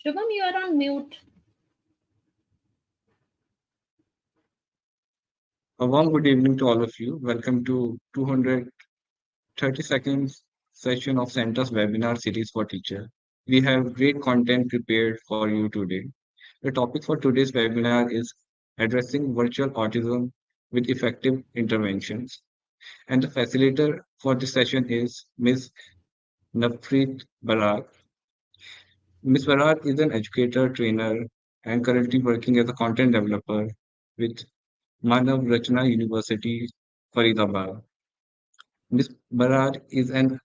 Shubham, you are on mute. A warm good evening to all of you. Welcome to 230 seconds session of Center's webinar series for teacher. We have great content prepared for you today. The topic for today's webinar is addressing virtual autism with effective interventions. And the facilitator for this session is Ms. Navpreet Barar. Ms. Barar is an educator, trainer, and currently working as a content developer with Manav Rachna University, Faridabad. Ms. Barar is an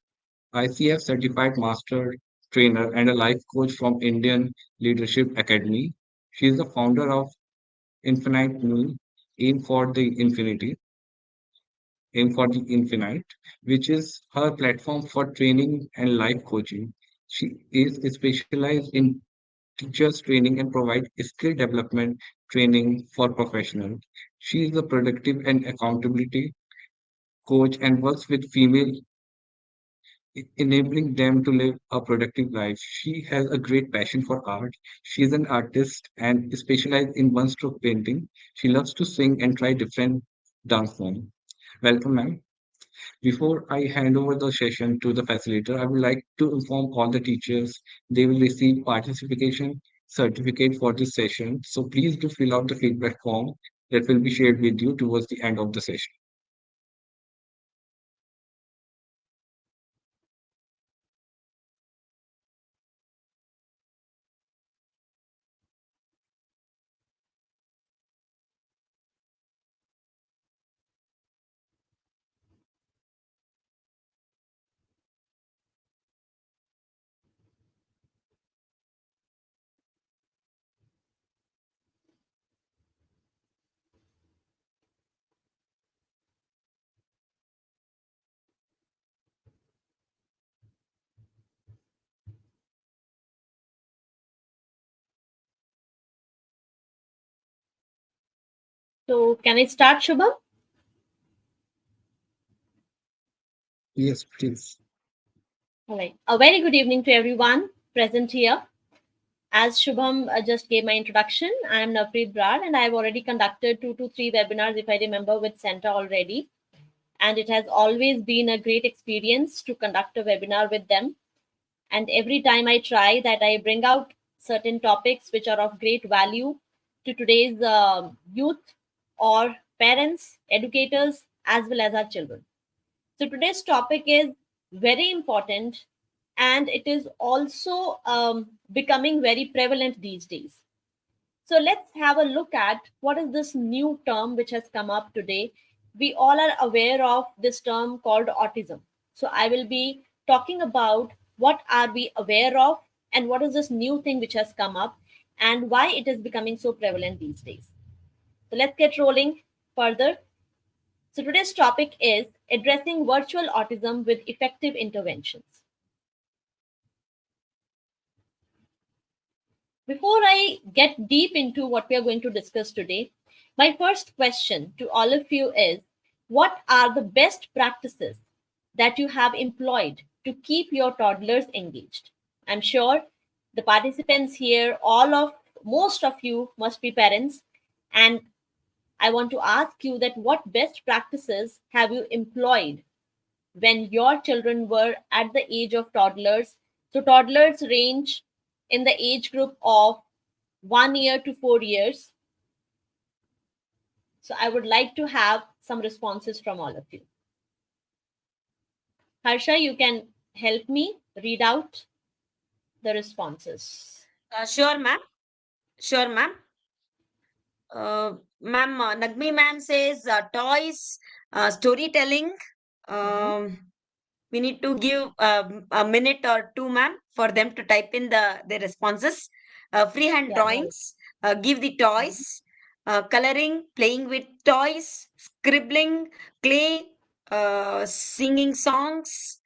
ICF certified master trainer and a life coach from Indian Leadership Academy. She is the founder of Infinite Me, Aim for the Infinity, Aim for the Infinite, which is her platform for training and life coaching. She is specialized in teachers training and provide skill development training for professionals. She is a productive and accountability coach and works with female enabling them to live a productive life. She has a great passion for art. She is an artist and specializes in one stroke painting. She loves to sing and try different dance forms. Welcome, ma'am. Before I hand over the session to the facilitator, I would like to inform all the teachers they will receive participation certificate for this session. So please do fill out the feedback form that will be shared with you towards the end of the session. So, can I start, Shubham? Yes, please. All right. A very good evening to everyone present here. As Shubham just gave my introduction, I am Navpreet Brar and I have already conducted 2 to 3 webinars, if I remember, with Center already. And it has always been a great experience to conduct a webinar with them. And every time I try that, I bring out certain topics which are of great value to today's youth or parents, educators, as well as our children. So today's topic is very important and it is also becoming very prevalent these days. So let's have a look at what is this new term which has come up today. We all are aware of this term called autism. So I will be talking about what are we aware of and what is this new thing which has come up and why it is becoming so prevalent these days. So let's get rolling further. So today's topic is addressing virtual autism with effective interventions. Before I get deep into what we are going to discuss today, my first question to all of you is what are the best practices that you have employed to keep your toddlers engaged? I'm sure the participants here, most of you must be parents, and I want to ask you that what best practices have you employed when your children were at the age of toddlers? So, toddlers range in the age group of 1 year to 4 years. So, I would like to have some responses from all of you. Harsha, you can help me read out the responses. Sure, ma'am. Sure, ma'am. Ma'am, Nagmi ma'am says toys, storytelling. Mm-hmm. Um, we need to give a minute or two, ma'am, for them to type in their responses. Freehand Yeah, no. drawings, give the Mhm. toys, coloring, playing with toys, scribbling, clay, singing songs,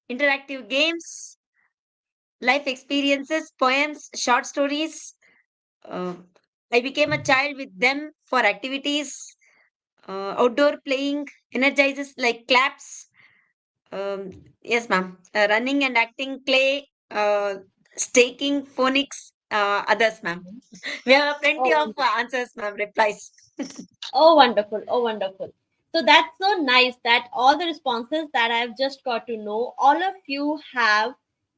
interactive games, life experiences, poems, short stories. Uh, I became a child with them for activities, outdoor playing, energizes like claps. Yes, ma'am. Running and acting, play. Staking phonics, others, ma'am. We have plenty Oh, of answers, ma'am, replies. oh, wonderful. Oh, wonderful. So that's so nice that all the responses that I've just got to know, all of you have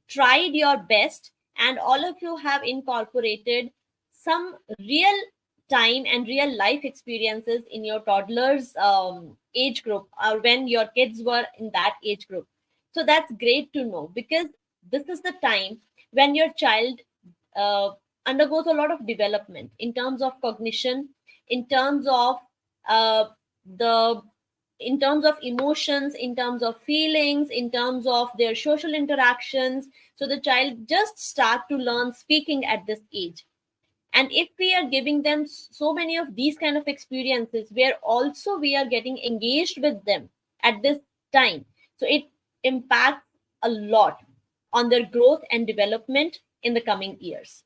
tried your best and all of you have incorporated some real time and real life experiences in your toddlers age group or when your kids were in that age group. So that's great to know because this is the time when your child uh, undergoes a lot of development in terms of cognition, in terms of uh, the in terms of emotions, in terms of feelings, in terms of their social interactions. So the child just start to learn speaking at this age, and if we are giving them so many of these kind of experiences where also we are getting engaged with them at this time, so it impacts a lot on their growth and development in the coming years.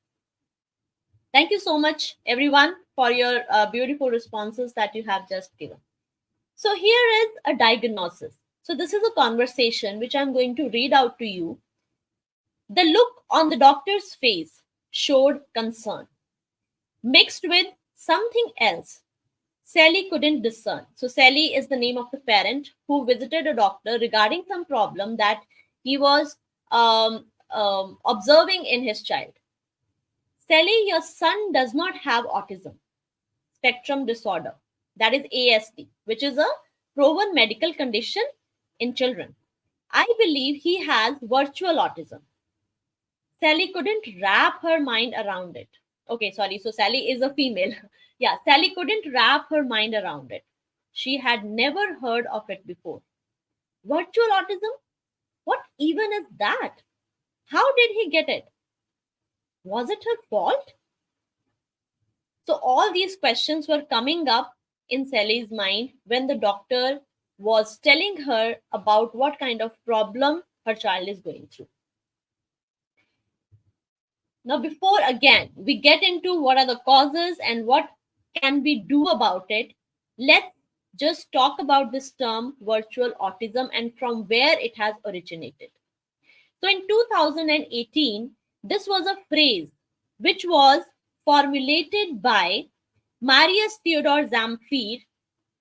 Thank you so much, everyone, for your beautiful responses that you have just given. So, here is a diagnosis. So, this is a conversation which I'm going to read out to you. The look on the doctor's face showed concern, mixed with something else Sally couldn't discern. So, Sally is the name of the parent who visited a doctor regarding some problem that he was observing in his child. Sally, your son does not have autism spectrum disorder, that is ASD, which is a proven medical condition in children. I believe he has virtual autism. Sally couldn't wrap her mind around it. Okay, sorry. So Sally is a female. Yeah, Sally couldn't wrap her mind around it. She had never heard of it before. Virtual autism? What even is that? How did he get it? Was it her fault? So all these questions were coming up in Sally's mind when the doctor was telling her about what kind of problem her child is going through. Now, before again we get into what are the causes and what can we do about it, let's just talk about this term virtual autism and from where it has originated. So, in 2018, this was a phrase which was formulated by Marius Theodor Zamfir,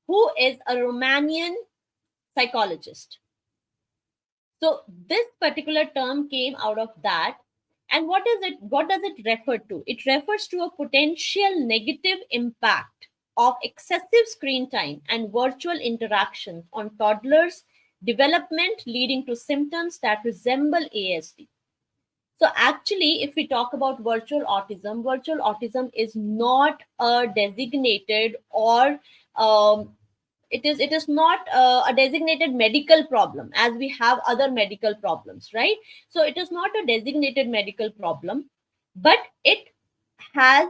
who is a Romanian psychologist. So this particular term came out of that. And what is it? What does it refer to? It refers to a potential negative impact of excessive screen time and virtual interactions on toddlers' development, leading to symptoms that resemble ASD. So actually, if we talk about virtual autism is not a designated or it is not a designated medical problem as we have other medical problems, right? So it is not a designated medical problem, but it has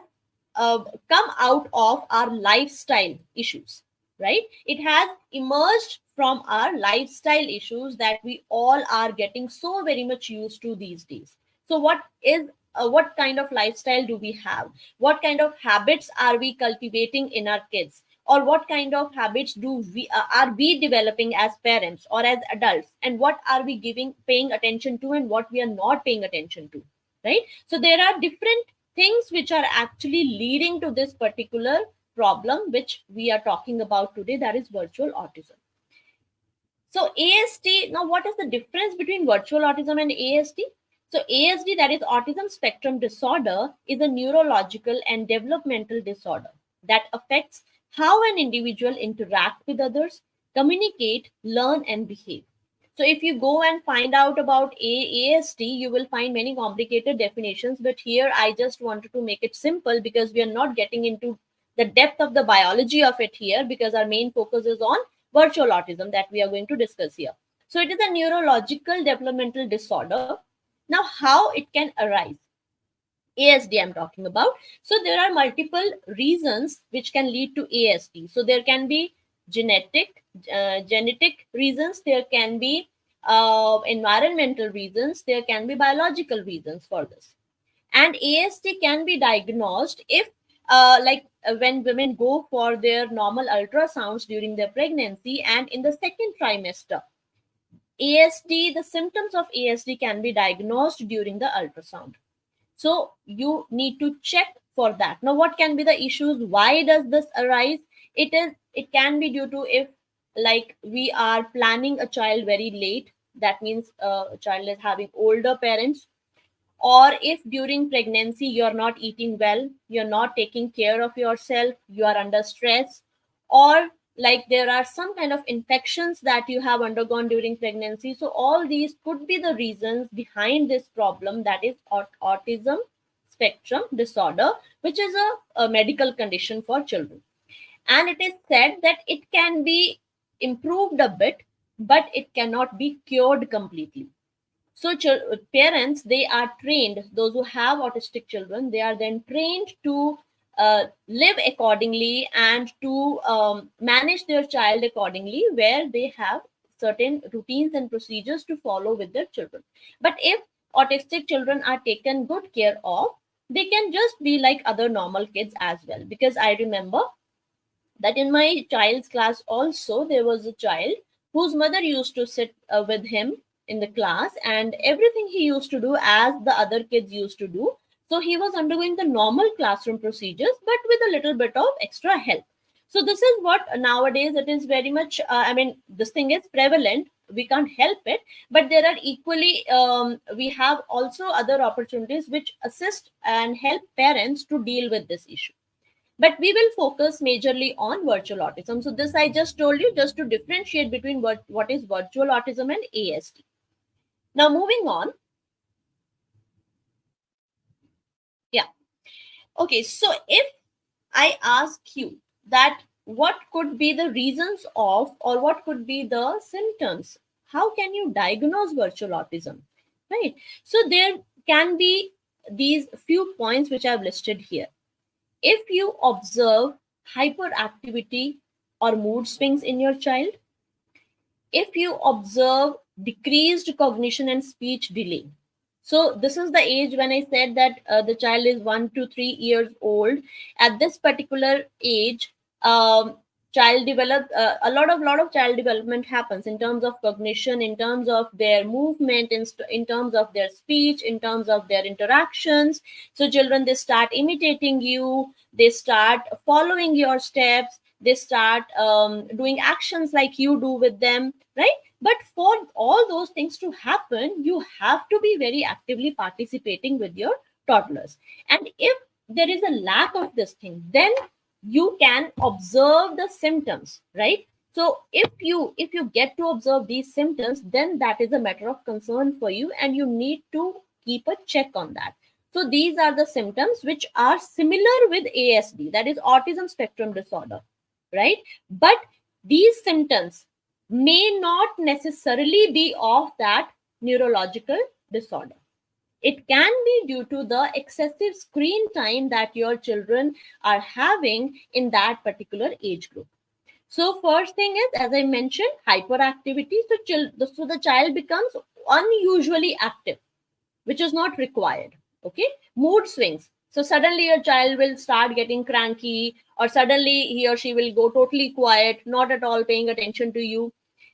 come out of our lifestyle issues, right? It has emerged from our lifestyle issues that we all are getting so very much used to these days. So what kind of lifestyle do we have? What kind of habits are we cultivating in our kids? Or what kind of habits do we are we developing as parents or as adults? And what are we paying attention to and what we are not paying attention to, right? So there are different things which are actually leading to this particular problem which we are talking about today, that is virtual autism. So ASD, now what is the difference between virtual autism and ASD? So ASD, that is autism spectrum disorder, is a neurological and developmental disorder that affects how an individual interact with others, communicate, learn and behave. So if you go and find out about ASD, you will find many complicated definitions, but here I just wanted to make it simple because we are not getting into the depth of the biology of it here because our main focus is on virtual autism that we are going to discuss here. So it is a neurological developmental disorder. Now, how it can arise? ASD I'm talking about. So there are multiple reasons which can lead to ASD. So there can be genetic reasons, there can be environmental reasons, there can be biological reasons for this. And ASD can be diagnosed if when women go for their normal ultrasounds during their pregnancy and in the second trimester. ASD, the symptoms of ASD can be diagnosed during the ultrasound. So you need to check for that. Now, what can be the issues? Why does this arise? It can be due to, if like we are planning a child very late, that means a child is having older parents, or if during pregnancy you're not eating well, you're not taking care of yourself, you are under stress, or like there are some kind of infections that you have undergone during pregnancy. So all these could be the reasons behind this problem, that is autism spectrum disorder, which is a medical condition for children. And it is said that it can be improved a bit, but it cannot be cured completely. So parents, they are trained, those who have autistic children, they are then trained to live accordingly and to manage their child accordingly, where they have certain routines and procedures to follow with their children. But if autistic children are taken good care of, they can just be like other normal kids as well. Because I remember that in my child's class also, there was a child whose mother used to sit with him in the class, and everything he used to do as the other kids used to do. So he was undergoing the normal classroom procedures, but with a little bit of extra help. So this is what nowadays it is very much, I mean, this thing is prevalent, we can't help it. But there are equally we have also other opportunities which assist and help parents to deal with this issue. But we will focus majorly on virtual autism. So this I just told you just to differentiate between what is virtual autism and ASD. Now moving on. Yeah. Okay. So if I ask you that what could be the reasons of, or what could be the symptoms, how can you diagnose virtual autism? Right. So there can be these few points which I've listed here. If you observe hyperactivity or mood swings in your child, if you observe decreased cognition and speech delay. So this is the age when I said that the child is 1 to 3 years old. At this particular age, child develop a lot of child development happens in terms of cognition, in terms of their movement, in terms of their speech, in terms of their interactions. So children, they start imitating you, they start following your steps, they start doing actions like you do with them, right? But for all those things to happen, you have to be very actively participating with your toddlers. And if there is a lack of this thing, then you can observe the symptoms, right? So if you get to observe these symptoms, then that is a matter of concern for you, and you need to keep a check on that. So these are the symptoms which are similar with ASD, that is autism spectrum disorder, right? But these symptoms may not necessarily be of that neurological disorder. It can be due to the excessive screen time that your children are having in that particular age group. So first thing is, as I mentioned, hyperactivity. So the child becomes unusually active, which is not required. Okay. Mood swings. So suddenly your child will start getting cranky, or suddenly he or she will go totally quiet, not at all paying attention to you.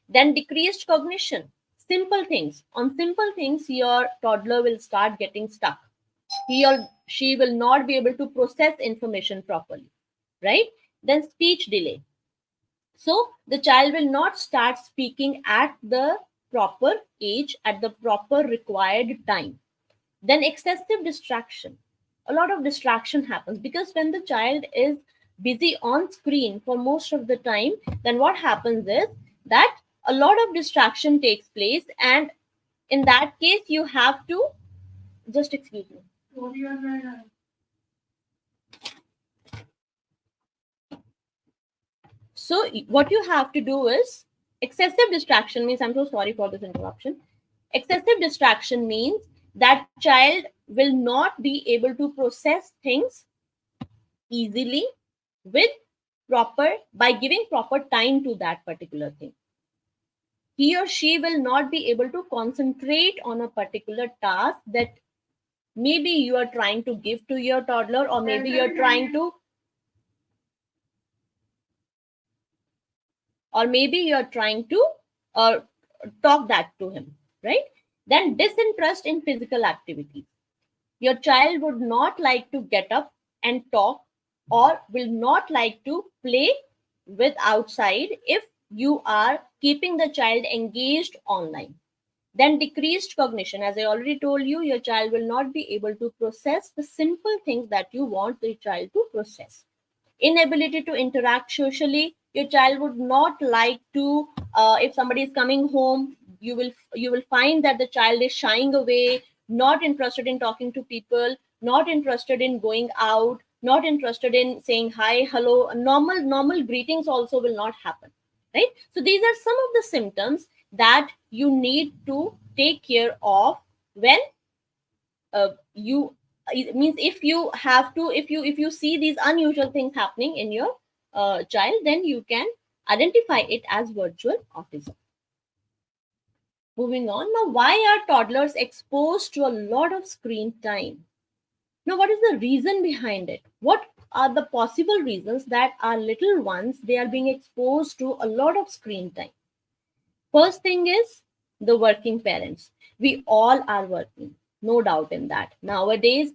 Then decreased cognition. Simple things. On simple things, your toddler will start getting stuck. He or she will not be able to process information properly, right? Then speech delay. So the child will not start speaking at the proper age, at the proper required time. Then excessive distraction. A lot of distraction happens because when the child is busy on screen for most of the time, then what happens is that a lot of distraction takes place, and in that case you have to just excuse me. So what you have to do is, excessive distraction means, I'm so sorry for this interruption. Excessive distraction means that child will not be able to process things easily with proper, by giving proper time to that particular thing. He or she will not be able to concentrate on a particular task that maybe you are trying to give to your toddler, or maybe you're trying to, or maybe you're trying to uh, talk that to him, right? Then disinterest in physical activities. Your child would not like to get up and talk, or will not like to play with outside if you are keeping the child engaged online. Then decreased cognition. As I already told you, your child will not be able to process the simple things that you want the child to process. Inability to interact socially. Your child would not like to, if somebody is coming home, you will find that the child is shying away, not interested in talking to people, not interested in going out, not interested in saying hi, hello. Normal greetings also will not happen, right? So these are some of the symptoms that you need to take care of when you it means if you have to, if you see these unusual things happening in your child, then you can identify it as virtual autism. Moving on, now, why are toddlers exposed to a lot of screen time? Now, what is the reason behind it? What are the possible reasons that our little ones, they are being exposed to a lot of screen time? First thing is the working parents. We all are working, no doubt in that. Nowadays,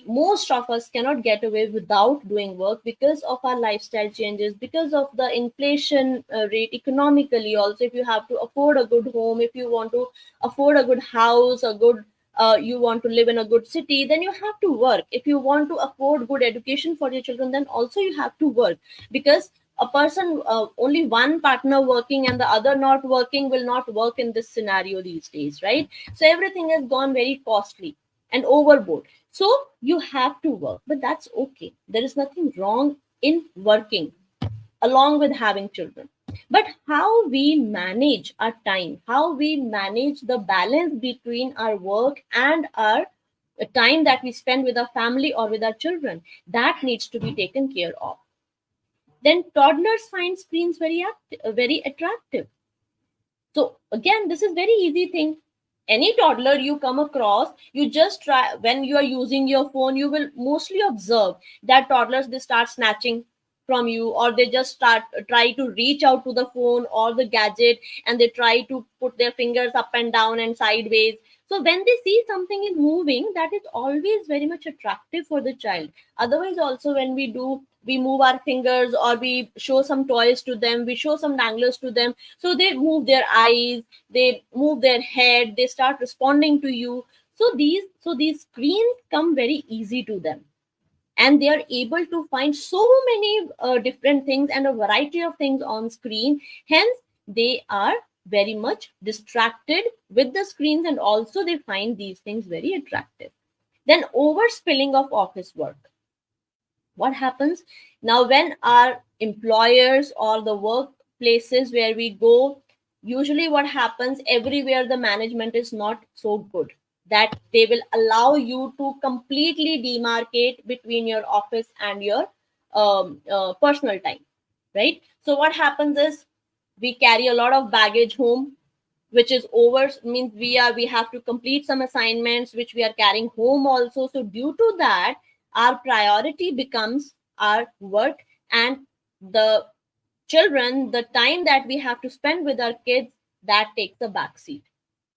most of us cannot get away without doing work because of our lifestyle changes, because of the inflation rate economically. Also, if you have to afford a good home, if you want to afford a good house, a good you want to live in a good city, then you have to work. If you want to afford good education for your children, then also you have to work, because a person, only one partner working and the other not working, will not work in this scenario these days, right? So everything has gone very costly and overboard. So you have to work, but that's okay. There is nothing wrong in working along with having children. But how we manage our time, how we manage the balance between our work and our time that we spend with our family or with our children, that needs to be taken care of. Then toddlers find screens very attractive. So again, this is very easy thing. Any toddler you come across, you just try, when you are using your phone, you will mostly observe that toddlers, they start snatching from you, or they just start try to reach out to the phone or the gadget, and they try to put their fingers up and down and sideways. So when they see something is moving, that is always very much attractive for the child. Otherwise also, when we move our fingers, or we show some toys to them, we show some danglers to them, so they move their eyes, they move their head, they start responding to you. So these screens come very easy to them, and they are able to find so many different things and a variety of things on screen. Hence they are very much distracted with the screens, and also they find these things very attractive. Then overspilling of office work. What happens now when our employers or the workplaces where we go, usually what happens, everywhere the management is not so good that they will allow you to completely demarcate between your office and your personal time, right? So what happens is, we carry a lot of baggage home, which is over, means we have to complete some assignments which we are carrying home also. So due to that, our priority becomes our work, and the children, the time that we have to spend with our kids, that takes a back seat.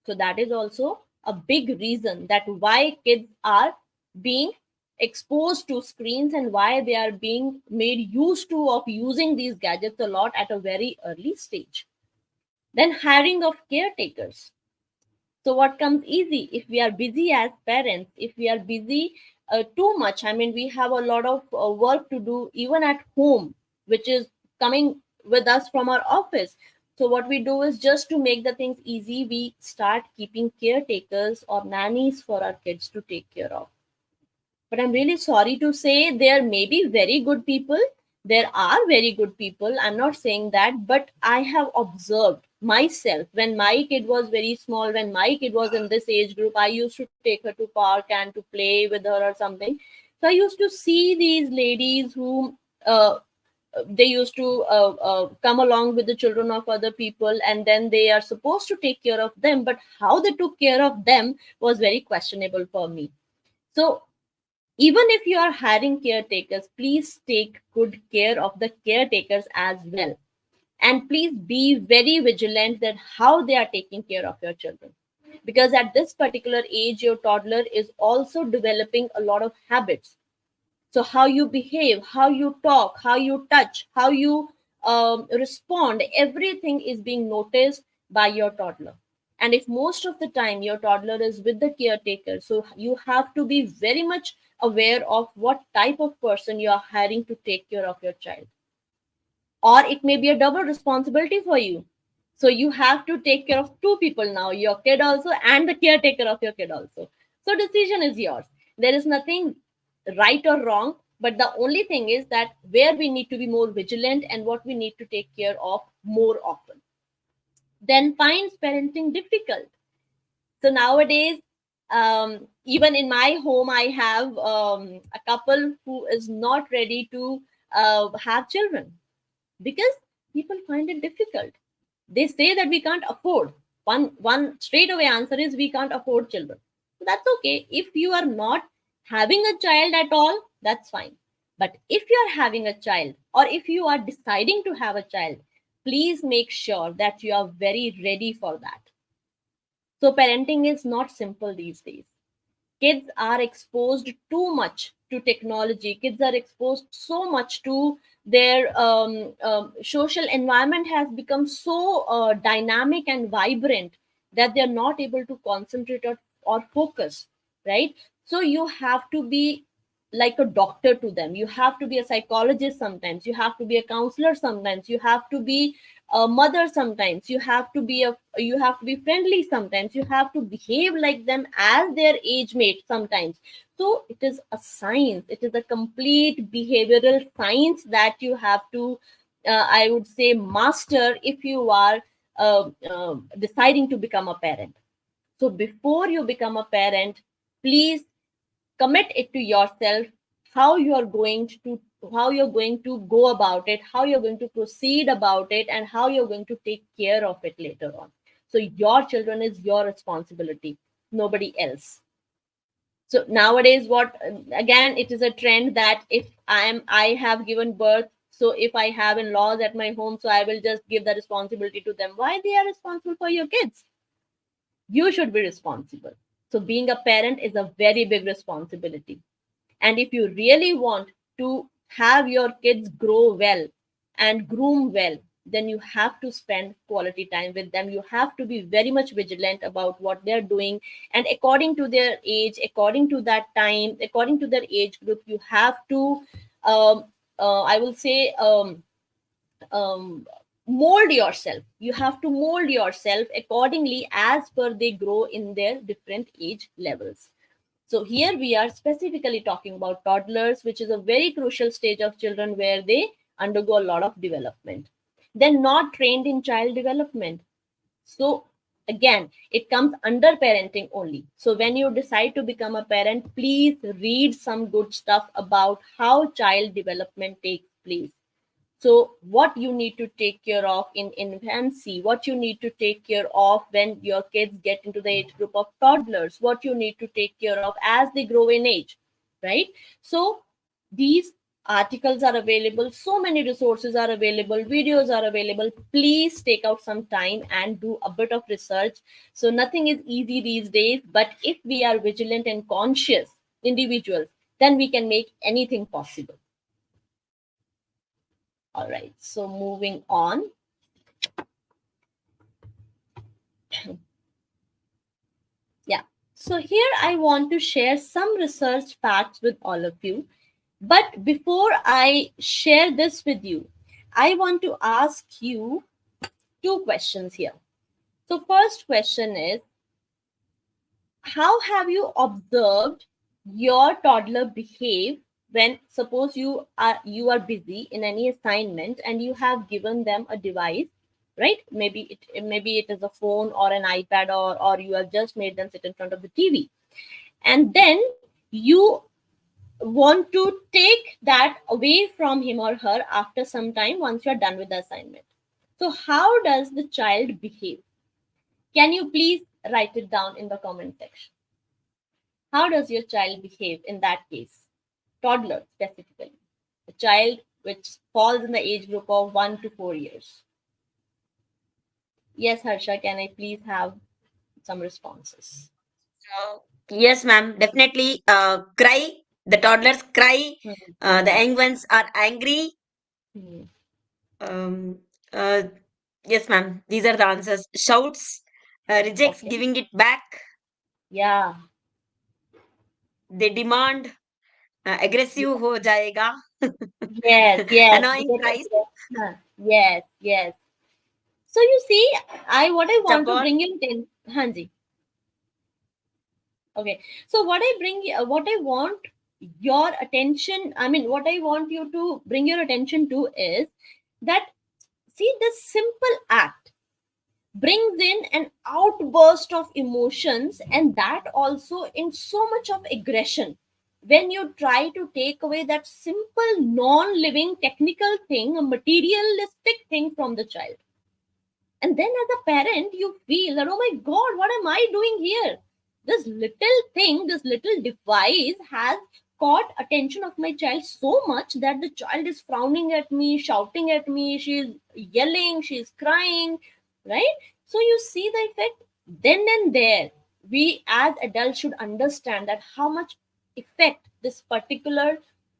So that is also a big reason that why kids are being exposed to screens, and why they are being made used to of using these gadgets a lot at a very early stage. Then hiring of caretakers. So what comes easy? If we are busy as parents, if we are busy too much, I mean, we have a lot of work to do even at home, which is coming with us from our office. So what we do is, just to make the things easy, we start keeping caretakers or nannies for our kids to take care of. But I'm really sorry to say, there may be very good people. There are very good people. I'm not saying that, but I have observed myself, when my kid was very small, when my kid was in this age group, I used to take her to park and to play with her or something. So I used to see these ladies who they used to come along with the children of other people, and then they are supposed to take care of them, but how they took care of them was very questionable for me. So even if you are hiring caretakers, please take good care of the caretakers as well. And please be very vigilant that how they are taking care of your children. because at this particular age your toddler is also developing a lot of habits. So how you behave, how you talk, how you touch, how you respond, everything is being noticed by your toddler. And if most of the time your toddler is with the caretaker, so you have to be very much aware of what type of person you are hiring to take care of your child. Or it may be a double responsibility for you. So you have to take care of two people now, your kid also and the caretaker of your kid also. So decision is yours. There is nothing right or wrong, but the only thing is that where we need to be more vigilant and what we need to take care of more often. Then finds parenting difficult. So nowadays, even in my home, I have a couple who is not ready to have children because people find it difficult. They say that we can't afford. One straight away answer is we can't afford children. So that's okay. If you are not having a child at all, that's fine. But if you are having a child or if you are deciding to have a child, please make sure that you are very ready for that. So parenting is not simple these days. Kids are exposed too much to technology. Kids are exposed so much to their social environment has become so dynamic and vibrant that they're not able to concentrate or focus, right? So you have to be like a doctor to them. You have to be a psychologist sometimes. You have to be a counselor sometimes. You have to be a mother sometimes. You have to be friendly sometimes. You have to behave like them as their age mate sometimes. So it is a science. It is a complete behavioral science that you have to I would say master if you are deciding to become a parent. So before you become a parent, please commit it to yourself how you're going to go about it, how you're going to proceed about it, and how you're going to take care of it later on. So your children is your responsibility, nobody else. So nowadays, what again, it is a trend that if I have given birth, so if I have in-laws at my home, so I will just give the responsibility to them. Why they are responsible for your kids? You should be responsible. So being a parent is a very big responsibility. And if you really want to have your kids grow well and groom well, then you have to spend quality time with them. You have to be very much vigilant about what they're doing. And according to their age, according to that time, according to their age group, you have to, I will say, um, mold yourself. You have to mold yourself accordingly as per they grow in their different age levels. So here we are specifically talking about toddlers, which is a very crucial stage of children where they undergo a lot of development. They're not trained in child development. So again, it comes under parenting only. So when you decide to become a parent, please read some good stuff about how child development takes place. So what you need to take care of in infancy, what you need to take care of when your kids get into the age group of toddlers, what you need to take care of as they grow in age, right? So these articles are available, so many resources are available, videos are available. Please take out some time and do a bit of research. So nothing is easy these days, but if we are vigilant and conscious individuals, then we can make anything possible. All right, so moving on. Yeah, so here I want to share some research facts with all of you. But before I share this with you, I want to ask you two questions here. So, first question is, how have you observed your toddler behave when suppose you are busy in any assignment and you have given them a device, right? Maybe it is a phone or an ipad, or you have just made them sit in front of the tv, and then you want to take that away from him or her after some time once you're done with the assignment. So how does the child behave? Can you please write it down in the comment section? How does your child behave in that case? Toddler specifically. A child which falls in the age group of 1 to 4 years. Yes, Harsha, can I please have some responses. Yes, ma'am. Definitely. Cry. The toddlers cry. The young ones are angry. Hmm. Um, uh, yes, ma'am. These are the answers. Shouts. Rejects Okay. giving it back. Yeah. They demand. Aggressive ho jayega. Yes, yes. They Annoying get cries. Huh. Yes, yes. So you see, what I want to Stubborn. bring in, Hanji. Okay. So what I want your attention, I mean, what I want you to bring your attention to is that, see, this simple act brings in an outburst of emotions, and that also in so much of aggression. When you try to take away that simple, non living, technical thing, a materialistic thing from the child. And then as a parent, you feel that, oh my God, what am I doing here? This little thing, this little device has caught attention of my child so much that the child is frowning at me, shouting at me, she's yelling, she's crying, right? So you see the effect. Then and there, we as adults should understand that how much effect this particular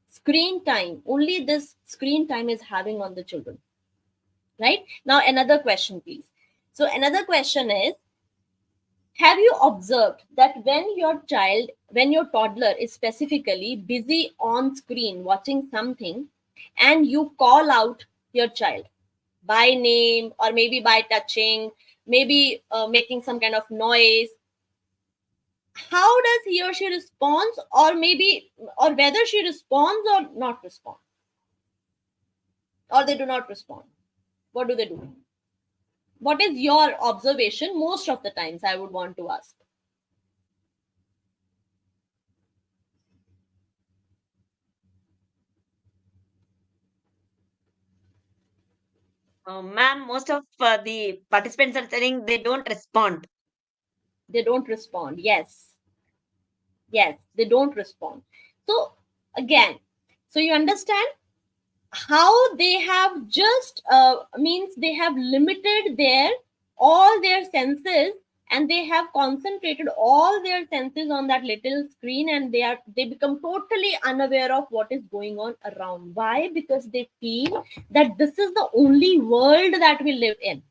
screen time, only this screen time, is having on the children. Right? Now, another question, please. So, another question is, have you observed that when your toddler is specifically busy on screen watching something, and you call out your child by name or maybe by touching, maybe making some kind of noise, how does he or she respond, or maybe, or whether she responds or not respond, or they do not respond? What do they do? What is your observation most of the times, I would want to ask? Ma'am, most of the participants are saying they don't respond. They don't respond. Yes, yes, they don't respond. So again, so you understand how they have just means they have limited their all their senses, and they have concentrated all their senses on that little screen, and they become totally unaware of what is going on around. Why? Because they feel that this is the only world that we live in.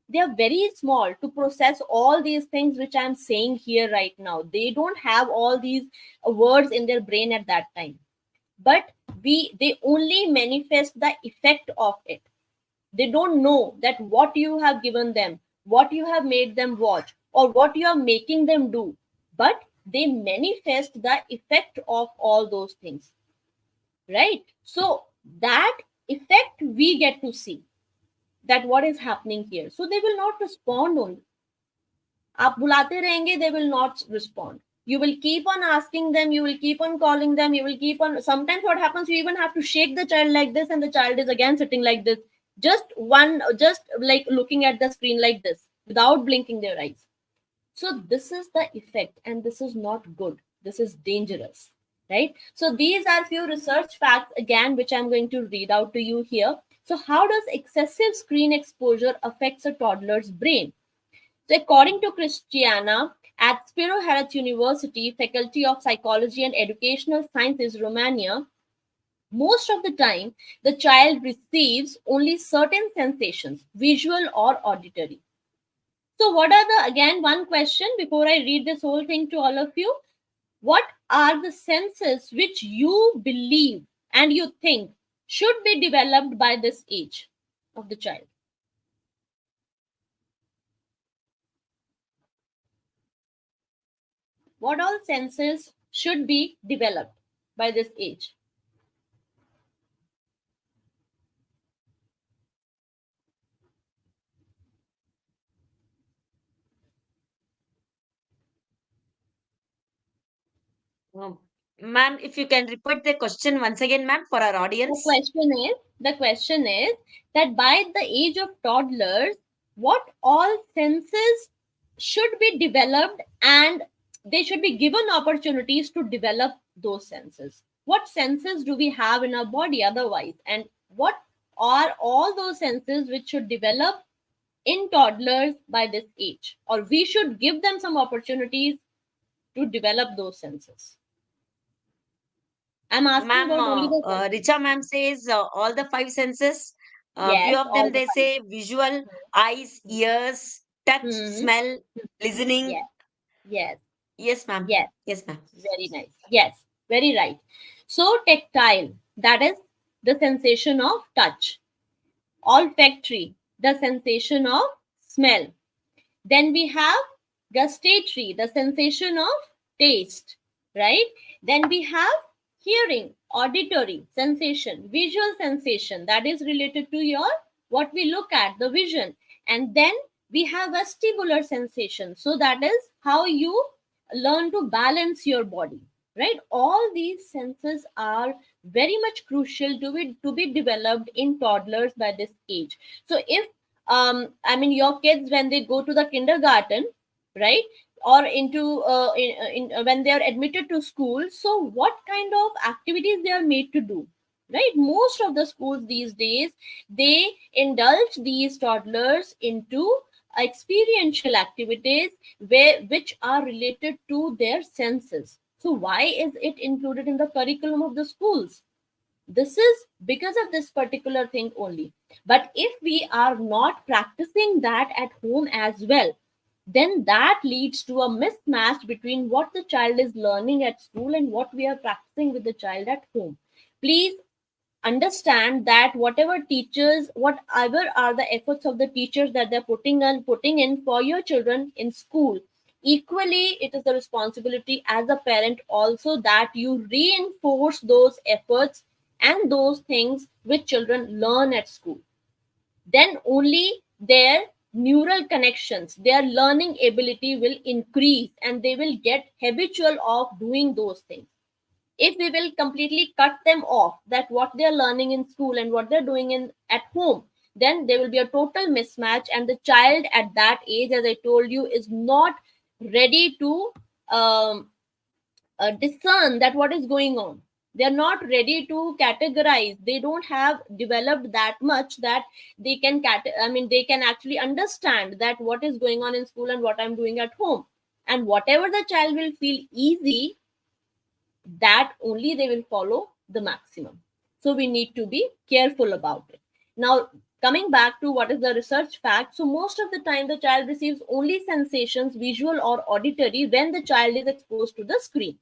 They are very small to process all these things which I'm saying here right now. They don't have all these words in their brain at that time, but they only manifest the effect of it. They don't know that what you have given them, what you have made them watch, or what you are making them do, but they manifest the effect of all those things, right? So that effect we get to see, that what is happening here. So they will not respond only. आप बुलाते रहेंगे, they will not respond. You will keep on asking them, you will keep on calling them, you will keep on. Sometimes what happens, you even have to shake the child like this, and the child is again sitting like this, just like looking at the screen like this without blinking their eyes. So this is the effect, and this is not good. This is dangerous, right? So these are few research facts again, which I'm going to read out to you here. So how does excessive screen exposure affects a toddler's brain? So, according to Christiana at Spiro Health University, Faculty of Psychology and Educational Sciences, Romania, most of the time the child receives only certain sensations, visual or auditory. So, what are the, again, one question before I read this whole thing to all of you? What are the senses which you believe and you think should be developed by this age of the child? What all senses should be developed by this age? Um, Ma'am, if you can repeat the question once again, ma'am, for our The audience. question is, that by the age of toddlers, what all senses should be developed, and they should be given opportunities to develop those senses. What senses do we have in our body otherwise? And what are all those senses which should develop in toddlers by this age, or we should give them some opportunities to develop those senses? I'm asking Ma'am, about only the Richa senses. ma'am says all the five senses. Few Yes, of all them the they five. say visual, eyes, ears, touch, Hmm. smell, listening. Yes, yes, Yes, ma'am. yes. Yes, ma'am. Very nice. Yes, very right. So, tactile, that is the sensation of touch. Olfactory, the sensation of smell. Then we have gustatory, the sensation of taste, right? Then we have hearing, auditory sensation, visual sensation, that is related to your what we look at, the vision. And then we have vestibular sensation. So that is how you learn to balance your body, right? All these senses are very much crucial to be developed in toddlers by this age. So if I mean your kids when they go to the kindergarten, right, or into when they are admitted to school, so what kind of activities they are made to do, right? Most of the schools these days, they indulge these toddlers into experiential activities which are related to their senses. So why is it included in the curriculum of the schools? This is because of this particular thing only. But if we are not practicing that at home as well, then that leads to a mismatch between what the child is learning at school and what we are practicing with the child at home. Please understand that whatever teachers, whatever are the efforts of the teachers that they're putting in for your children in school, equally it is the responsibility as a parent also that you reinforce those efforts and those things which children learn at school. Then only their neural connections, their learning ability will increase and they will get habitual of doing those things. If we will completely cut them off, that what they're learning in school and what they're doing in at home, then there will be a total mismatch, and the child at that age, as I told you, is not ready to um, discern that what is going on. They're not ready to categorize. They don't have developed that much that they can they can actually understand that what is going on in school and what I'm doing at home. And whatever the child will feel easy, that only they will follow the maximum. So we need to be careful about it. Now, coming back to what is the research fact, so most of the time the child receives only sensations, visual or auditory, when the child is exposed to the screen.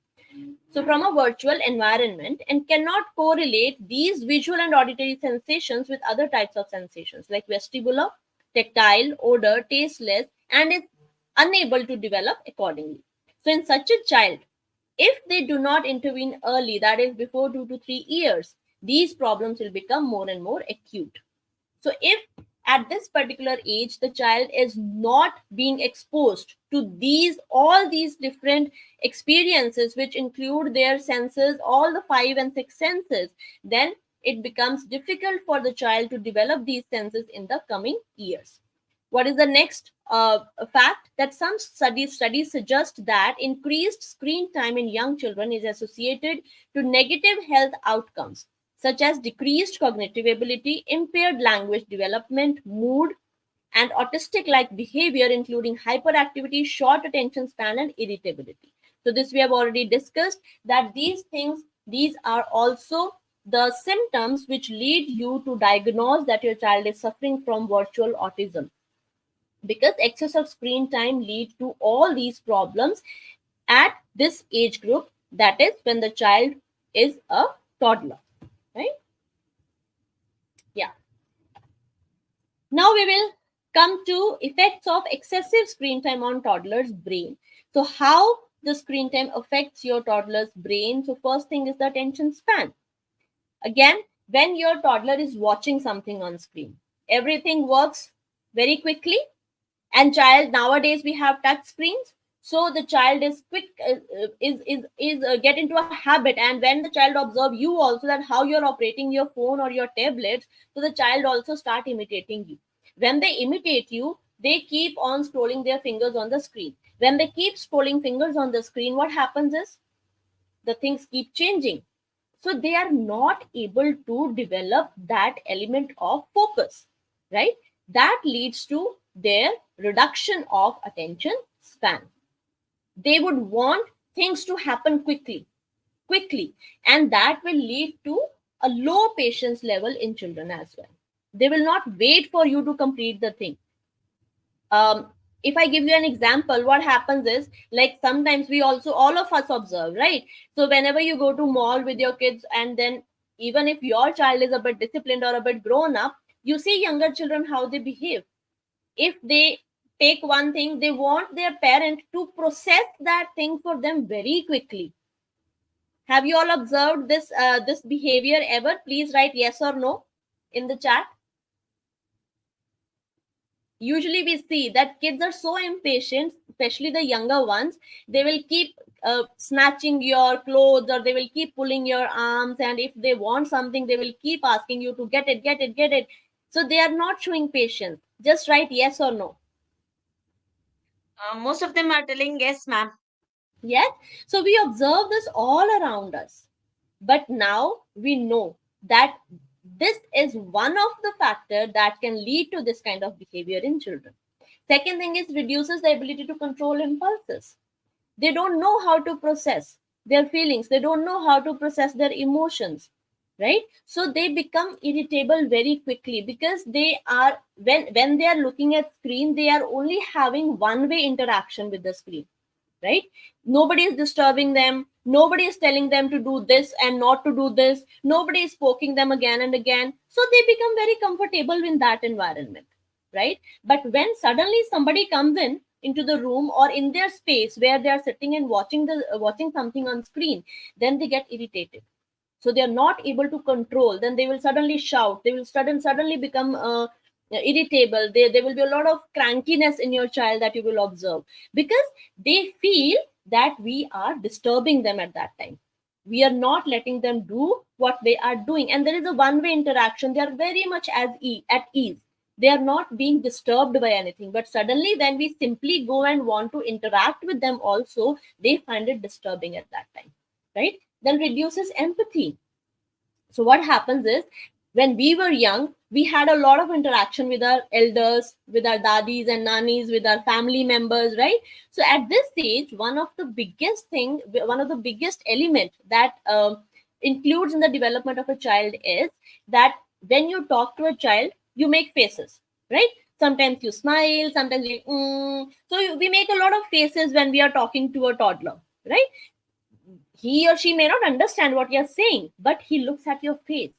So from a virtual environment, and cannot correlate these visual and auditory sensations with other types of sensations like vestibular, tactile, odor, tasteless, and is unable to develop accordingly. So in such a child, if they do not intervene early, that is before 2 to 3 years, these problems will become more and more acute. So, if at this particular age the child is not being exposed to all these different experiences, which include their senses, all the five and six senses, then it becomes difficult for the child to develop these senses in the coming years. What is the next fact? That some studies suggest that increased screen time in young children is associated to negative health outcomes such as decreased cognitive ability, impaired language development, mood, and autistic like behavior, including hyperactivity, short attention span, and irritability. So, this we have already discussed that these things, these are also the symptoms which lead you to diagnose that your child is suffering from virtual autism, because excess of screen time leads to all these problems at this age group, that is when the child is a toddler, right? Yeah. Now we will come to effects of excessive screen time on toddler's brain. So how the screen time affects your toddler's brain? So first thing is the attention span. Again, when your toddler is watching something on screen, everything works very quickly. And child, nowadays we have touch screens, so the child is quick is get into a habit, and when the child observe you also that how you're operating your phone or your tablet, so the child also start imitating you. When they imitate you, they keep on scrolling their fingers on the screen. When they keep scrolling fingers on the screen, what happens is the things keep changing. So they are not able to develop that element of focus, right? That leads to their reduction of attention span. They would want things to happen quickly, and that will lead to a low patience level in children as well. They will not wait for you to complete the thing. If I give you an example, what happens is, like, sometimes we also, all of us observe, right? So whenever you go to mall with your kids, and then even if your child is a bit disciplined or a bit grown up, you see younger children how they behave. If they take one thing, they want their parent to process that thing for them very quickly. Have you all observed this behavior ever? Please write yes or no in the chat. Usually we see that kids are so impatient, especially the younger ones. They will keep snatching your clothes, or they will keep pulling your arms, and if they want something, they will keep asking you to get it, get it, get it. So they are not showing patience. Just write yes or no. Most of them are telling yes, ma'am. Yes. So we observe this all around us. But now we know that this is one of the factors that can lead to this kind of behavior in children. Second thing is, reduces the ability to control impulses. They don't know how to process their feelings. They don't know how to process their emotions, right? So they become irritable very quickly, because they are, when they are looking at screen, they are only having one way interaction with the screen, right? Nobody is disturbing them, nobody is telling them to do this and not to do this, nobody is poking them again and again, so they become very comfortable in that environment, right? But when suddenly somebody comes in into the room or in their space where they are sitting and watching something on screen, then they get irritated. So they are not able to control, then they will suddenly shout, they will suddenly become irritable. There will be a lot of crankiness in your child that you will observe, because they feel that we are disturbing them at that time. We are not letting them do what they are doing, and there is a one way interaction. They are very much at ease. They are not being disturbed by anything, but suddenly when we simply go and want to interact with them also, they find it disturbing at that time, right? Then reduces empathy. So what happens is, when we were young, we had a lot of interaction with our elders, with our dadis and nannies, with our family members, right? So at this stage, one of the biggest element that includes in the development of a child is that when you talk to a child, you make faces, right? Sometimes you smile, sometimes you we make a lot of faces when we are talking to a toddler, right? He or she may not understand what you're saying, but he looks at your face.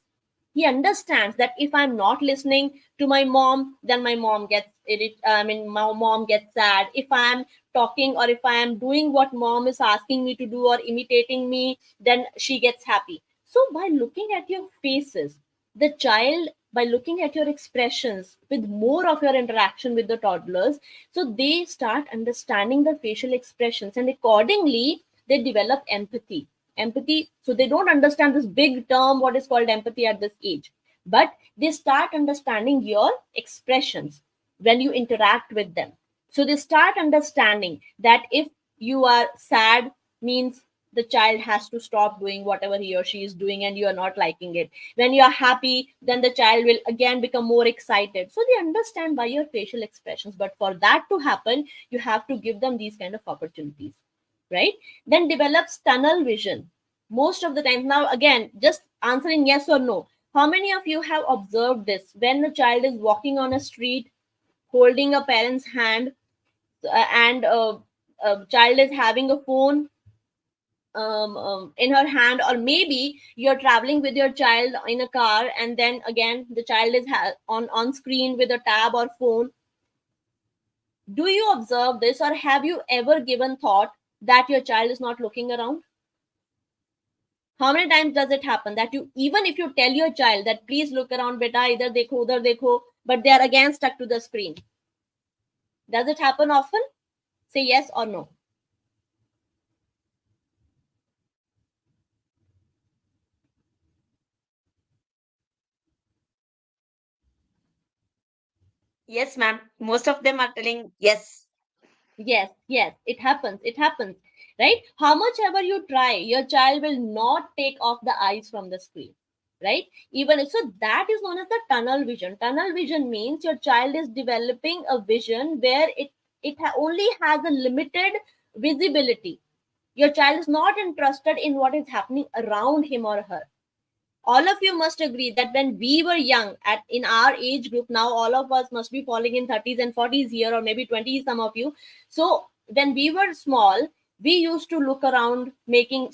He understands that if I'm not listening to my mom, then my mom gets my mom gets sad. If I'm talking, or if I am doing what mom is asking me to do or imitating me, then she gets happy. So by looking at your faces, the child, by looking at your expressions, with more of your interaction with the toddlers, so they start understanding the facial expressions, and accordingly they develop empathy. So they don't understand this big term what is called empathy at this age, but they start understanding your expressions when you interact with them. So they start understanding that if you are sad, means the child has to stop doing whatever he or she is doing and you are not liking it. When you are happy, then the child will again become more excited. So they understand by your facial expressions, but for that to happen, you have to give them these kind of opportunities, right? Then develops tunnel vision most of the times. Now again, just answering yes or no, how many of you have observed this? When a child is walking on a street holding a parent's hand, and a child is having a phone in her hand, or maybe you're traveling with your child in a car, and then again the child is on screen with a tab or phone. Do you observe this, or have you ever given thought that your child is not looking around? How many times does it happen that you, even if you tell your child that please look around beta, either dekho, but they are again stuck to the screen? Does it happen often? Say yes or no. Yes, ma'am. Most of them are telling yes. Yes, it happens, right? How much ever you try, your child will not take off the eyes from the screen. right? Even so, that is known as the tunnel vision. Tunnel vision means your child is developing a vision where only has a limited visibility. Your child is not interested in what is happening around him or her. All of you must agree that when we were young, at in our age group, now all of us must be falling in 30s and 40s here, or maybe 20s, some of you. So when we were small, we used to look around, making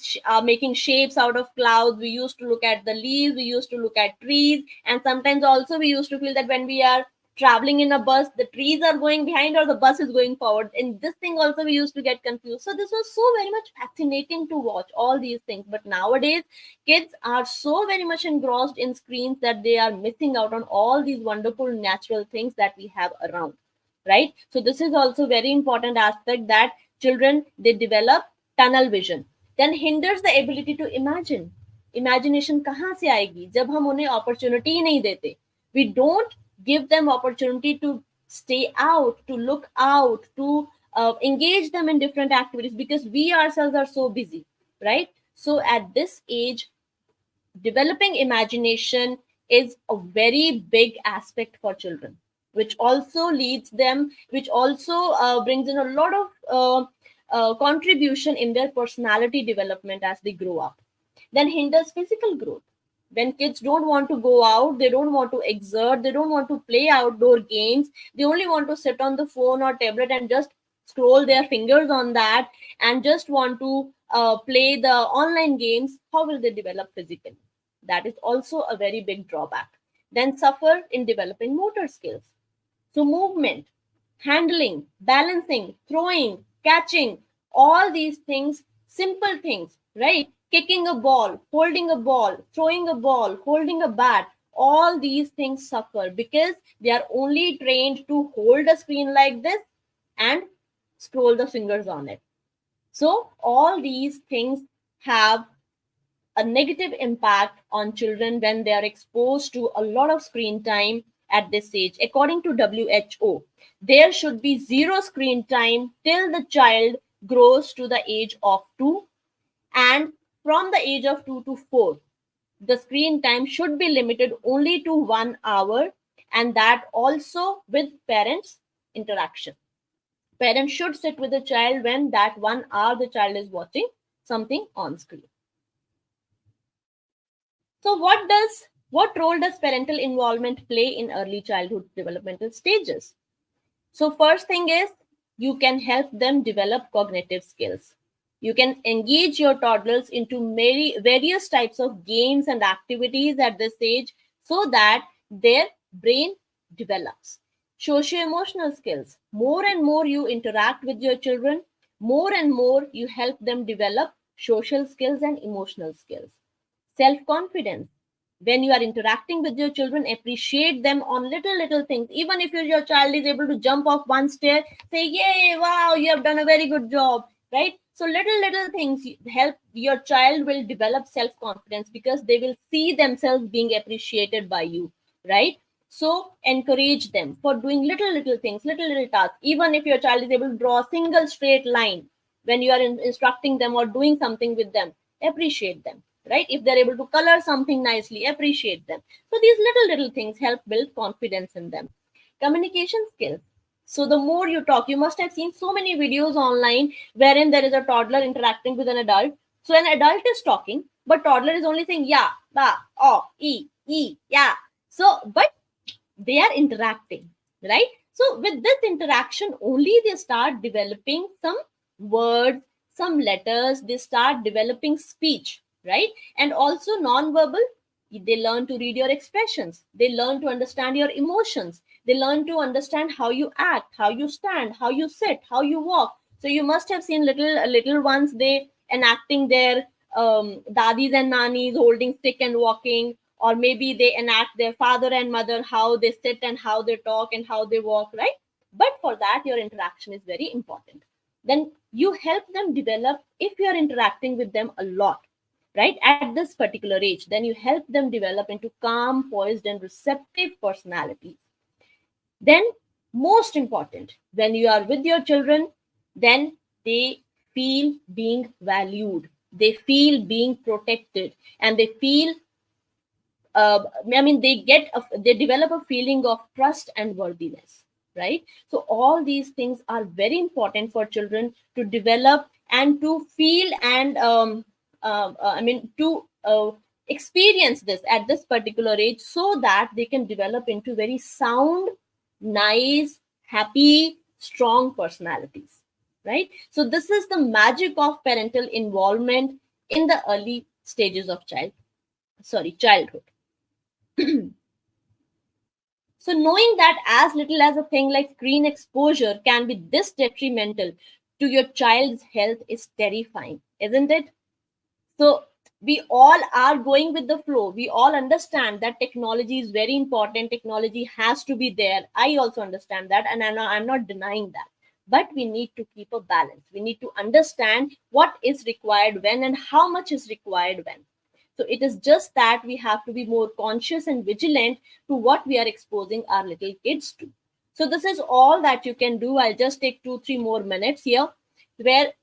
shapes out of clouds. We used to look at the leaves, we used to look at trees, and sometimes also we used to feel that when we are traveling in a bus, the trees are going behind or the bus is going forward. In this thing also we used to get confused. So this was so very much fascinating to watch all these things. But nowadays kids are so very much engrossed in screens that they are missing out on all these wonderful natural things that we have around, right? So this is also very important aspect, that children, they develop tunnel vision, then hinders the ability to imagine. Imagination कहाँ से आएगी जब हम उन्हें opportunity ही नहीं देते? We don't give them opportunity to stay out, to look out, to engage them in different activities, because we ourselves are so busy, right? So at this age, developing imagination is a very big aspect for children, which also leads them, which also brings in a lot of contribution in their personality development as they grow up. Then hinders physical growth. When kids don't want to go out, they don't want to exert, they don't want to play outdoor games, they only want to sit on the phone or tablet and just scroll their fingers on that, and just want to play the online games, how will they develop physically? That is also a very big drawback. Then suffer in developing motor skills. So movement, handling, balancing, throwing, catching, all these things, simple things, right? Kicking a ball, holding a ball, throwing a ball, holding a bat, all these things suffer because they are only trained to hold a screen like this and scroll the fingers on it. So all these things have a negative impact on children when they are exposed to a lot of screen time at this age. According to WHO, there should be zero screen time till the child grows to the age of 2, and from the age of 2 to 4, the screen time should be limited only to 1 hour, and that also with parents' interaction. Parents should sit with the child when that 1 hour the child is watching something on screen. So, what role does parental involvement play in early childhood developmental stages? So, first thing is you can help them develop cognitive skills. You can engage your toddlers into various types of games and activities at this age so that their brain develops. Socio-emotional skills. More and more you interact with your children, more and more you help them develop social skills and emotional skills. Self-confidence. When you are interacting with your children, appreciate them on little things. Even if your child is able to jump off one stair, say, yay, wow, you have done a very good job, right? So little things help your child will develop self-confidence because they will see themselves being appreciated by you, right? So encourage them for doing little things, little tasks. Even if your child is able to draw a single straight line when you are instructing them or doing something with them, appreciate them, right? If they're able to color something nicely, appreciate them. So these little things help build confidence in them. Communication skills. So the more you talk, you must have seen so many videos online wherein there is a toddler interacting with an adult. So an adult is talking, but toddler is only saying yeah, ba, oh, e, yeah. So but they are interacting, right? So with this interaction only they start developing some words, some letters, they start developing speech, right? And also non-verbal, they learn to read your expressions, they learn to understand your emotions, they learn to understand how you act, how you stand, how you sit, how you walk. So you must have seen little ones, they enacting their dadis and nanis holding stick and walking, or maybe they enact their father and mother, how they sit and how they talk and how they walk, right? But for that your interaction is very important. Then you help them develop, if you are interacting with them a lot, right, at this particular age, then you help them develop into calm, poised and receptive personalities. Then most important, when you are with your children, then they feel being valued, they feel being protected, and they feel they develop a feeling of trust and worthiness, right? So all these things are very important for children to develop and to feel and to experience this at this particular age, so that they can develop into very sound, nice, happy, strong personalities, right? So this is the magic of parental involvement in the early stages of childhood. So knowing that as little as a thing like screen exposure can be this detrimental to your child's health is terrifying, isn't it? So we all are going with the flow. We all understand that technology is very important. Technology has to be there. I also understand that, and I'm not denying that. But we need to keep a balance. We need to understand what is required when and how much is required when. So it is just that we have to be more conscious and vigilant to what we are exposing our little kids to. So this is all that you can do. I'll just take 2-3 more minutes here, where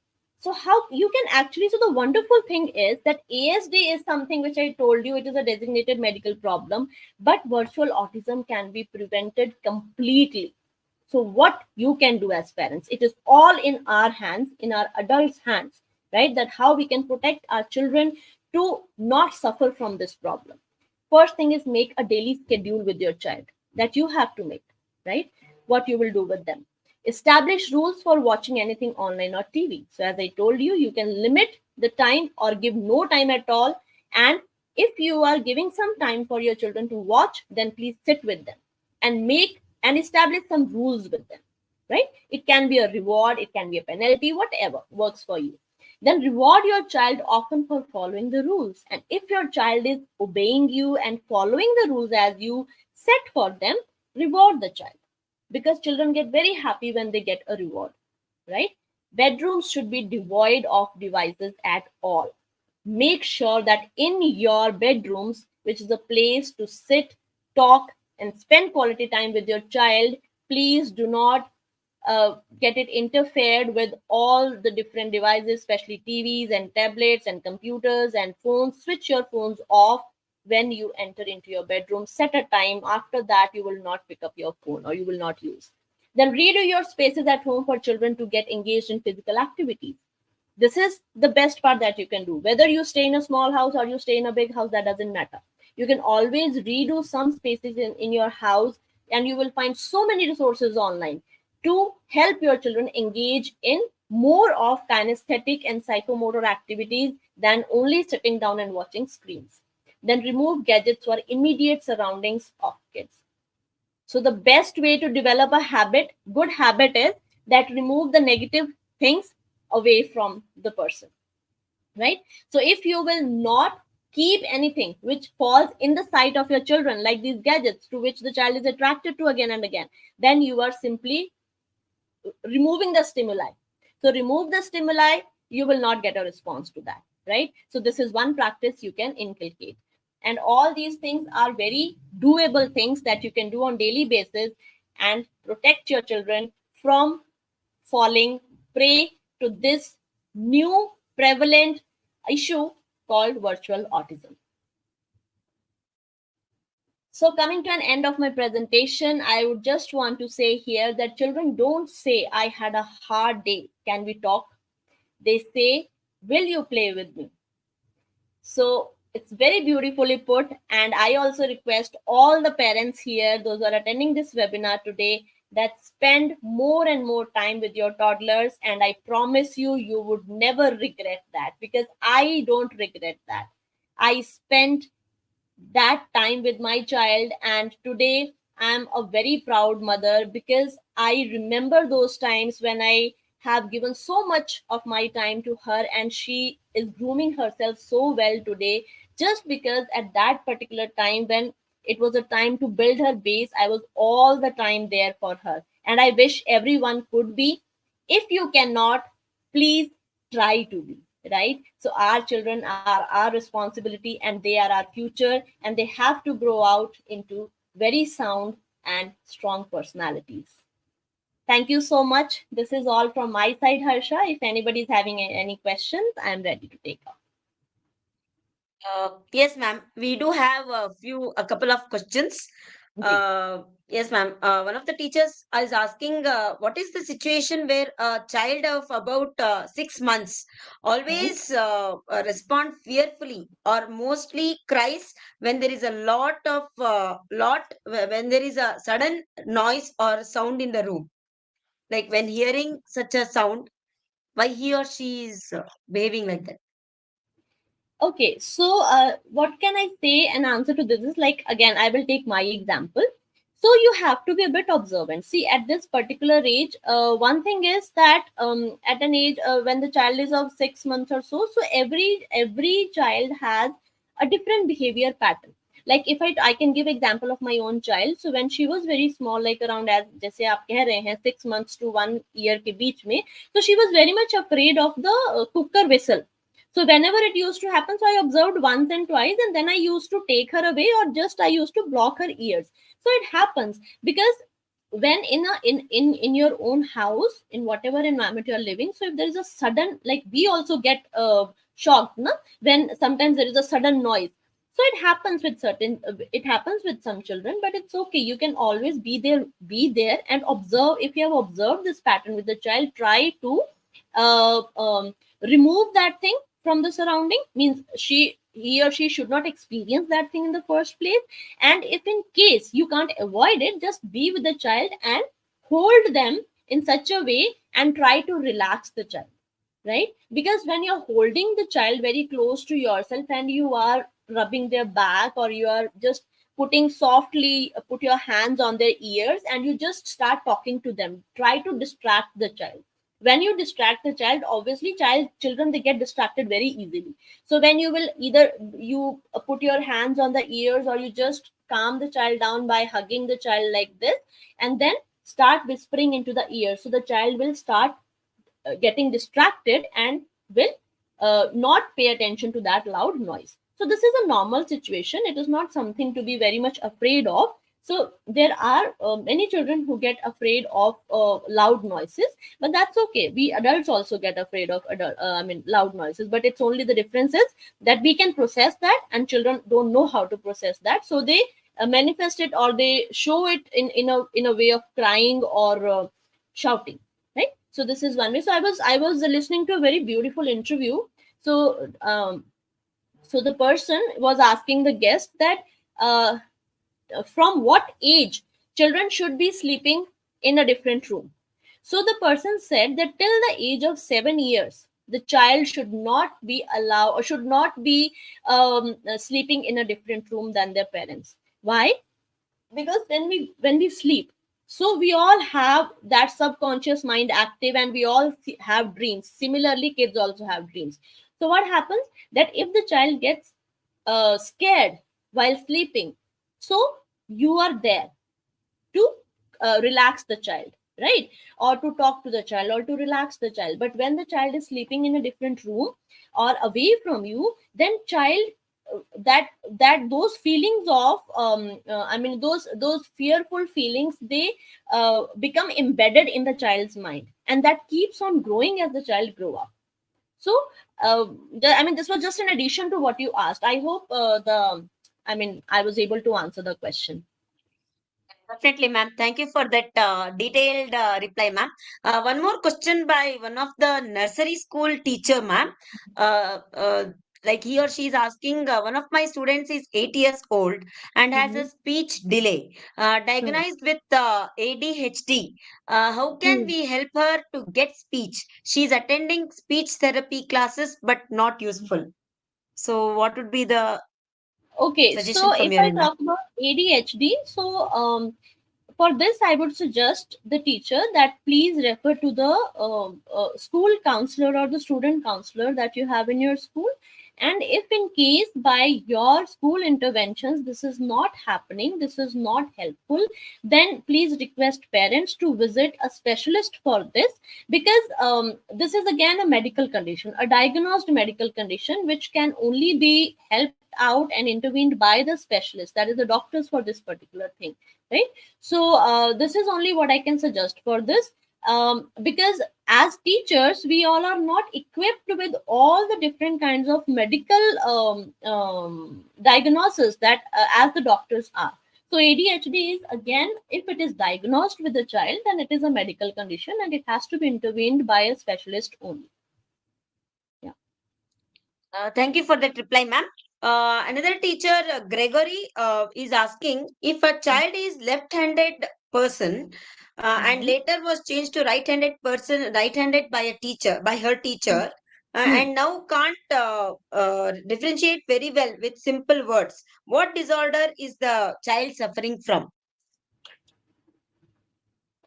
so how you can actually, so the wonderful thing is that ASD is something which I told you, it is a designated medical problem, but virtual autism can be prevented completely. So what you can do as parents, it is all in our hands, in our adults hands, right? That how we can protect our children to not suffer from this problem. First thing is, make a daily schedule with your child, that you have to make, right? What you will do with them. Establish rules for watching anything online or TV. So as I told you, you can limit the time or give no time at all. And if you are giving some time for your children to watch, then please sit with them and make and establish some rules with them, right? It can be a reward, it can be a penalty, whatever works for you. Then reward your child often for following the rules. And if your child is obeying you and following the rules as you set for them, reward the child, because children get very happy when they get a reward, right? Bedrooms should be devoid of devices at all. Make sure that in your bedrooms, which is a place to sit, talk, and spend quality time with your child, please do not get it interfered with all the different devices, especially TVs and tablets and computers and phones. Switch your phones off when you enter into your bedroom. Set a time. After that, you will not pick up your phone or you will not use. Then redo your spaces at home for children to get engaged in physical activities. This is the best part that you can do. Whether you stay in a small house or you stay in a big house, that doesn't matter. You can always redo some spaces in your house, and you will find so many resources online to help your children engage in more of kinesthetic and psychomotor activities than only sitting down and watching screens. Then remove gadgets for immediate surroundings of kids. So the best way to develop a habit, good habit, is that remove the negative things away from the person, right? So if you will not keep anything which falls in the sight of your children, like these gadgets to which the child is attracted to again and again, then you are simply removing the stimuli. So remove the stimuli, you will not get a response to that, right? So this is one practice you can inculcate. And all these things are very doable things that you can do on daily basis and protect your children from falling prey to this new prevalent issue called virtual autism. So coming to an end of my presentation, I would just want to say here that children don't say, I had a hard day, can we talk? They say, will you play with me? So it's very beautifully put. And I also request all the parents here, those who are attending this webinar today, that spend more and more time with your toddlers. And I promise you, you would never regret that, because I don't regret that. I spent that time with my child, and today I'm a very proud mother, because I remember those times when I have given so much of my time to her, and she is grooming herself so well today, just because at that particular time, when it was a time to build her base, I was all the time there for her. And I wish everyone could be. If you cannot, please try to be, right? So our children are our responsibility, and they are our future, and they have to grow out into very sound and strong personalities. Thank you so much. This is all from my side, Harsha. If anybody is having any questions, I am ready to take up. Yes, ma'am. We do have a couple of questions. Ji. Yes, ma'am. One of the teachers is asking, what is the situation where a child of about 6 months Hmm. always respond fearfully or mostly cries when there is a when there is a sudden noise or sound in the room, like when hearing such a sound, why he or she is behaving like that? Okay, so what can I say? An answer to this is like, again, I will take my example. So you have to be a bit observant. See, at this particular age, one thing is that at an age when the child is of 6 months or so, so every child has a different behavior pattern. Like if I can give example of my own child. So when she was very small, like around as जैसे आप कह रहे हैं 6 months to 1 year के बीच में, so she was very much afraid of the cooker whistle. So whenever it used to happen, so I observed once and twice, and then I used to take her away, or just I used to block her ears. So it happens because when in your own house, in whatever environment you are living, so if there is a sudden, like we also get shocked, na? When sometimes there is a sudden noise. So it happens with some children, but it's okay. You can always be there and observe. If you have observed this pattern with the child, try to uh, um, remove that thing from the surrounding. Means he or she should not experience that thing in the first place. And if in case you can't avoid it, just be with the child and hold them in such a way and try to relax the child, right? Because when you're holding the child very close to yourself and you are rubbing their back, or you are just putting softly put your hands on their ears and you just start talking to them, try to distract the child. When you distract the child, obviously children, they get distracted very easily. So when you will either you put your hands on the ears, or you just calm the child down by hugging the child like this, and then start whispering into the ear, so the child will start getting distracted and will not pay attention to that loud noise. So this is a normal situation. It is not something to be very much afraid of. So there are many children who get afraid of loud noises, but that's okay. We adults also get afraid of loud noises, but it's only the difference is that we can process that, and children don't know how to process that. So they manifest it, or they show it in a way of crying or shouting, right? So this is one way. So I was listening to a very beautiful interview. So um, so the person was asking the guest that uh, from what age children should be sleeping in a different room. So the person said that till the age of 7 years the child should not be allowed, or should not be sleeping in a different room than their parents. Why? Because when we sleep, so we all have that subconscious mind active, and we all have dreams. Similarly, kids also have dreams. So what happens, that if the child gets scared while sleeping, so you are there to relax the child, right? Or to talk to the child, or to relax the child. But when the child is sleeping in a different room or away from you, then child that those feelings of those fearful feelings, they become embedded in the child's mind, and that keeps on growing as the child grow up. So this was just in addition to what you asked. I hope I was able to answer the question. Definitely, ma'am. Thank you for that detailed reply, ma'am. One more question by one of the nursery school teacher, ma'am. Like he or she is asking, one of my students is 8 years old and has a Mhm. speech delay, Hmm. diagnosed with ADHD. How can Hmm. we help her to get speech? She's attending speech therapy classes, but not useful. So, what would be the Okay, suggestion so from if your I end, ma'am? talk about ADHD, so for this, I would suggest the teacher that please refer to the school counselor or the student counselor that you have in your school. And if in case by your school interventions this is not happening, this is not helpful, then please request parents to visit a specialist for this, because this is again a medical condition, a diagnosed medical condition, which can only be helped out and intervened by the specialist, that is the doctors for this particular thing, right? So this is only what I can suggest for this. Because as teachers we all are not equipped with all the different kinds of medical diagnosis that as the doctors are. So ADHD is, again, if it is diagnosed with the child, then it is a medical condition and it has to be intervened by a specialist only. Yeah. Thank you for that reply, ma'am. Another teacher, Gregory, is asking if a child is left-handed person and Mhm. later was changed to right-handed person, right-handed by a teacher, by her teacher, Hmm. and now can't differentiate very well with simple words. What disorder is the child suffering from?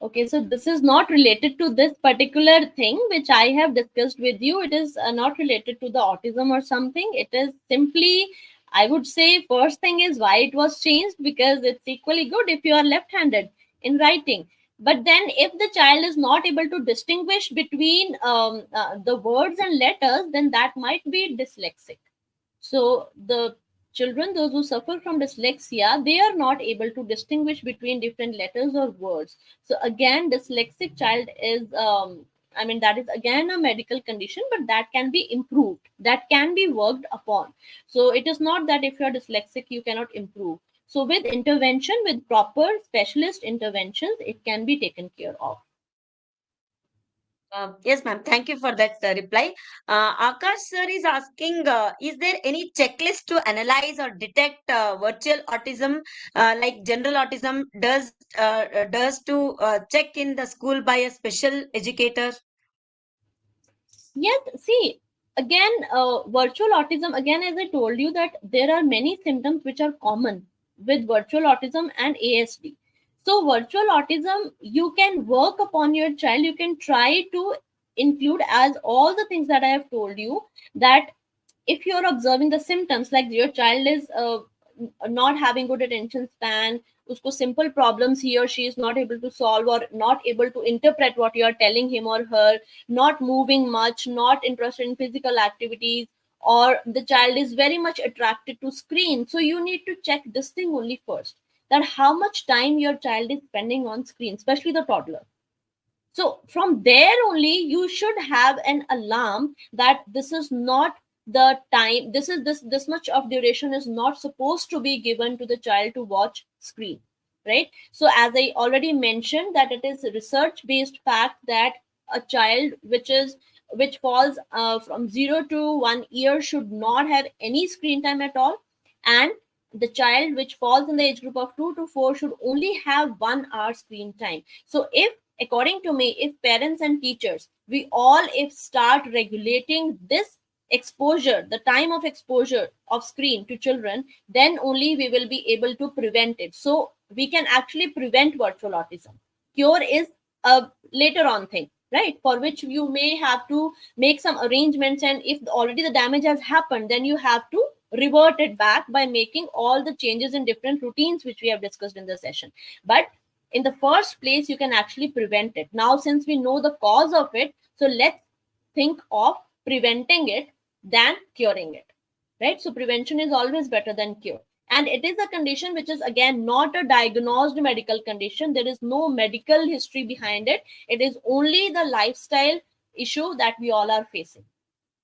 Okay, so this is not related to this particular thing which I have discussed with you. It is not related to the autism or something. It is simply, I would say, first thing is why it was changed, because it's equally good if you are left handed in writing. But then, if the child is not able to distinguish between the words and letters, then that might be dyslexic. So the children, those who suffer from dyslexia, they are not able to distinguish between different letters or words. So again, dyslexic child is, I mean, that is again a medical condition, but that can be improved. That can be worked upon. So it is not that if you are dyslexic, you cannot improve. So with intervention, with proper specialist interventions, it can be taken care of. Yes, ma'am. Thank you for that reply. Akash sir is asking, is there any checklist to analyze or detect virtual autism, like general autism does to check in the school by a special educator? Yes, see, again, virtual autism, again, as I told you, that there are many symptoms which are common with virtual autism and ASD. So, virtual autism, you can work upon your child, you can try to include as all the things that I have told you, that if you're observing the symptoms, like your child is not having good attention span, usko simple problems he or she is not able to solve or not able to interpret what you are telling him or her, not moving much, not interested in physical activities, or the child is very much attracted to screen, so you need to check this thing only first, that how much time your child is spending on screen, especially the toddler. So from there only you should have an alarm that this is not the time, this much of duration is not supposed to be given to the child to watch screen, right? So as I already mentioned, that it is research based fact that a child which falls from 0 to 1 year should not have any screen time at all, and the child which falls in the age group of 2 to 4 should only have 1 hour screen time. So if, according to me, if parents and teachers, we all, if start regulating this exposure, the time of exposure of screen to children, then only we will be able to prevent it. So we can actually prevent virtual autism. Cure is a later on thing, right, for which you may have to make some arrangements, and if already the damage has happened, then you have to revert it back by making all the changes in different routines which we have discussed in the session. But in the first place, you can actually prevent it. Now, since we know the cause of it, so let's think of preventing it than curing it, right? So prevention is always better than cure, and it is a condition which is, again, not a diagnosed medical condition. There is no medical history behind it. It is only the lifestyle issue that we all are facing.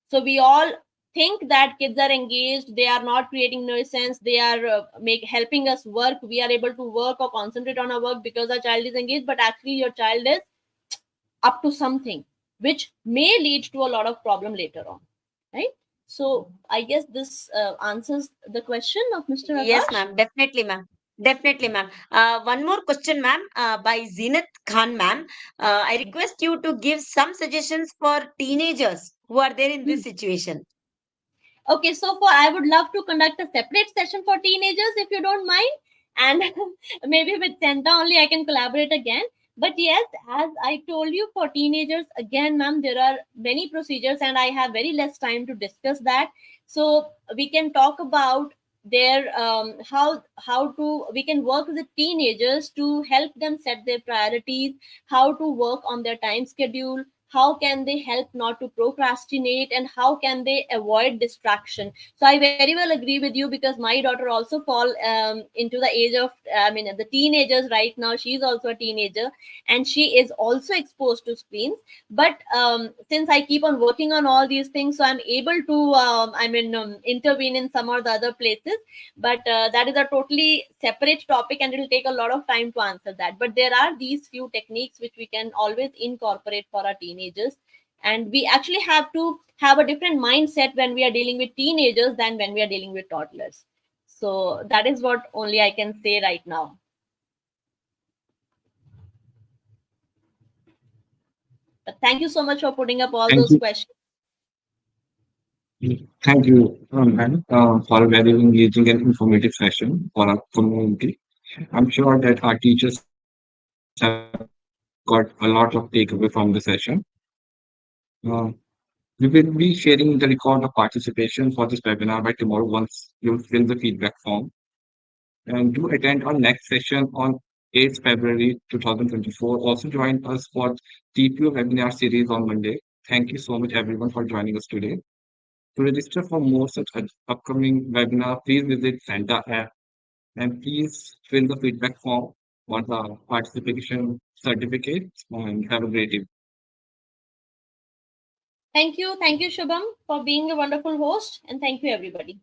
So we all think that kids are engaged, they are not creating nuisance, they are make helping us work, we are able to work or concentrate on our work because our child is engaged, but actually your child is up to something which may lead to a lot of problem later on, right? So I guess this answers the question of Mr. Yes, Akash. ma'am. Definitely, ma'am. Definitely, ma'am. One more question, ma'am, by Zenith Khan, ma'am. I request you to give some suggestions for teenagers who are there in Hmm. this situation. Okay, so for I would love to conduct a separate session for teenagers if you don't mind, and maybe with Santa only I can collaborate again. But yes, as I told you, for teenagers, again, ma'am, there are many procedures, and I have very less time to discuss that. So we can talk about their how to we can work with teenagers to help them set their priorities, how to work on their time schedule, how can they help not to procrastinate, and how can they avoid distraction. So I very well agree with you, because my daughter also fall into the age of, I mean, the teenagers right now. She's also a teenager, and she is also exposed to screens. But since I keep on working on all these things, so I'm able to intervene in some or the other places. But that is a totally separate topic, and it will take a lot of time to answer that. But there are these few techniques which we can always incorporate for our teenagers, and we actually have to have a different mindset when we are dealing with teenagers than when we are dealing with toddlers. So that is what only I can say right now. But thank you so much for putting up all Thank those you. questions. Thank you, ma'am, for a very engaging and informative session for our community. I'm sure that our teachers have got a lot of takeaway from the session. Uh, we will be sharing the record of participation for this webinar by tomorrow once you fill the feedback form. And do attend our next session on 8th February 2024. Also join us for TPO webinar series on Monday. Thank you so much everyone for joining us today. To register for more such upcoming webinar, please visit Santa app and please fill the feedback form for the participation certificate and have a great evening. Thank you, Shubham, for being a wonderful host, and thank you, everybody.